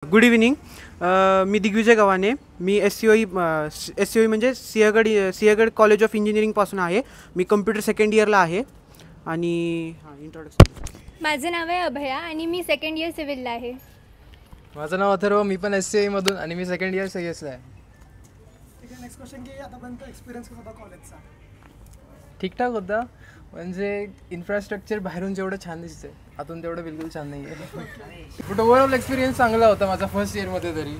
Good evening. मी दिग्विजय गव्हाणे. मी SCOE म्हणजे सिंहगड कॉलेज ऑफ इंजिनिअरिंगपासून आहे. मी कम्प्युटर सेकंड इयरला आहे. आणि इंट्रोडक्शन. माझं नाव आहे अभया आणि मी सेकंड इयर सिव्हिलला आहे. माझं नाव अथर्व. मी पण SCI मधून आणि मी सेकंड इयर CS ला आहे. ठीक आहे. नेक्स्ट क्वेश्चन की आतापर्यंत एक्सपिरियन्स कसा होता कॉलेजचा? ठीकठाक होता. म्हणजे इन्फ्रास्ट्रक्चर बाहेरून जेवढं छान दिसतंय आतून तेवढं बिलकुल छान नाही आहे. बट ओव्हरऑल एक्सपिरियन्स चांगला होता माझा फर्स्ट इयरमध्ये तरी.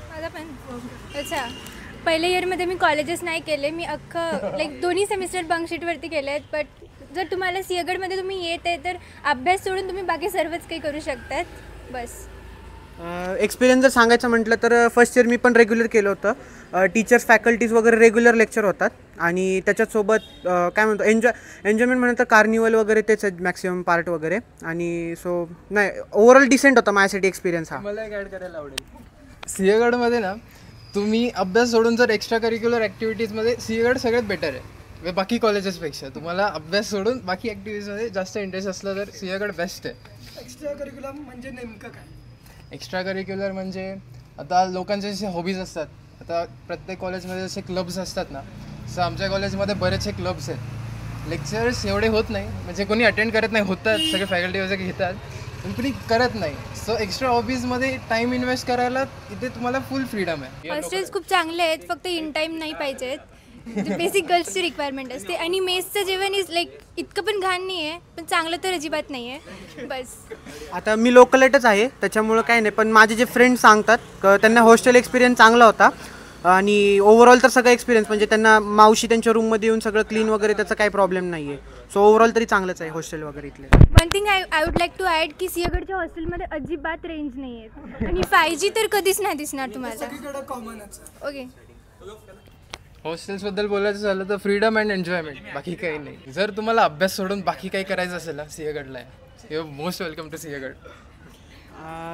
माझा पण अच्छा. पहिल्या इयरमध्ये मी कॉलेजेस नाही केले. मी अख्खं दोन्ही सेमिस्टर बंक शीटवरती केले आहेत. बट जर तुम्हाला सिंहगडमध्ये तुम्ही येत आहे तर अभ्यास सोडून तुम्ही बाकी सर्वच काही करू शकतात. बस एक्सपिरियन्स जर सांगायचं म्हटलं तर फर्स्ट इयर मी पण रेग्युलर केलं होतं. टीचर्स फॅकल्टीज वगैरे रेग्युलर लेक्चर होतात. आणि त्याच्यासोबत काय म्हणतो एन्जॉयमेंट म्हणलं तर कार्निवल वगैरे तेच आहेत मॅक्सिमम पार्ट वगैरे. आणि सो नाही, ओव्हरऑल डिसेंट होता माझ्यासाठी एक्सपिरियन्स हा. मला एक ॲड करायला आवडेल. सिंहगडमध्ये ना तुम्ही अभ्यास सोडून जर एक्स्ट्रा करिक्युलर ॲक्टिव्हिटीजमध्ये सिंहगड सगळ्यात बेटर आहे बाकी कॉलेजेसपेक्षा. तुम्हाला अभ्यास सोडून बाकी ॲक्टिव्हिटीजमध्ये जास्त इंटरेस्ट असला तर सिंहगड बेस्ट आहे. एक्स्ट्रा करिक्युलम म्हणजे नेमकं काय? एक्स्ट्रा करिक्युलर म्हणजे आता लोकांचे जसे हॉबीज असतात. आता प्रत्येक कॉलेजमध्ये जसे क्लब्स असतात ना, तसं आमच्या कॉलेजमध्ये बरेचसे क्लब्स आहेत. लेक्चर्स एवढे होत नाही, म्हणजे कोणी अटेंड करत नाही. होतात सगळे फॅकल्टी वगैरे घेतात पण कोणी करत नाही. सो एक्स्ट्रा हॉबीजमध्ये टाईम इन्व्हेस्ट करायला इथे तुम्हाला फुल फ्रीडम आहे. हॉस्टेल्स खूप चांगले आहेत, फक्त इन टाईम नाही पाहिजेत. बेसिक गर्ल्सची रिक्वायरमेंट असते. आणि मेसचं जेवण इतकं पण घाण नाही आहे, पण चांगलं तर अजिबात नाही आहे. बस आता मी लोकलेटच आहे त्याच्यामुळं काही नाही. पण माझे जे फ्रेंड्स सांगतात त्यांना हॉस्टेल एक्सपिरियन्स चांगला होता. आणि ओव्हरऑल तर सगळं एक्सपिरियन्स म्हणजे त्यांना मावशी त्यांच्या रूममध्ये येऊन सगळं क्लीन वगैरे त्याचा काही प्रॉब्लेम नाही आहे. सो ओव्हरऑल तरी चांगलंच आहे हॉस्टेल वगैरे इथले. One thing I would like to add की सिंहगडच्या हॉस्टेलमध्ये अजिबात रेंज नाही आहेत. आणि 5G तर कधीच नाही दिसणार तुम्हाला. सगळीकडे कॉमनच आहे. ओके. हॉस्टेल्सबद्दल बोलायचं झालं तर फ्रीडम अँड एन्जॉयमेंट, बाकी काही नाही. जर तुम्हाला अभ्यास सोडून बाकी काही करायचं असेल ना, सिंहगडला आहे. You most welcome to Sinhagad.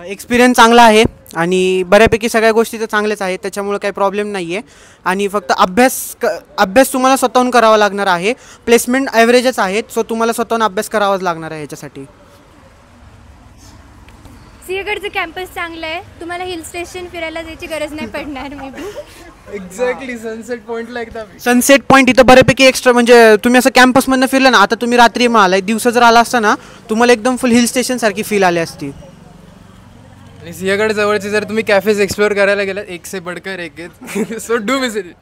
Experience चांगला आहे आणि बऱ्यापैकी सगळ्या गोष्टी तर चांगल्याच आहेत. त्याच्यामुळे काही प्रॉब्लेम नाही आहे. आणि फक्त अभ्यास तुम्हाला स्वतःहून करावा लागणार आहे. प्लेसमेंट ॲव्हरेजच आहेत. सो तुम्हाला स्वतःहून अभ्यास करावाच लागणार आहे ह्याच्यासाठी. सिंहगडचं कॅम्पस चांगलं आहे. तुम्हाला हिल स्टेशन फिरायला जायची गरज नाही पडणार. मे बी एक्झॅक्टली सनसेट पॉईंटला एकदा सनसेट पॉईंट इथं बऱ्यापैकी एक्स्ट्रा म्हणजे तुम्ही असं कॅम्पसमधनं फिरलं ना, आता तुम्ही रात्री मग आलाय, दिवसा जर आला असता ना तुम्हाला एकदम फुल हिल स्टेशन सारखी फील आली असती. आणि सिंहगड जवळचे जर तुम्ही कॅफेज एक्सप्लोअर करायला गेलात, एक से बडकर एक आहेत. So do visit.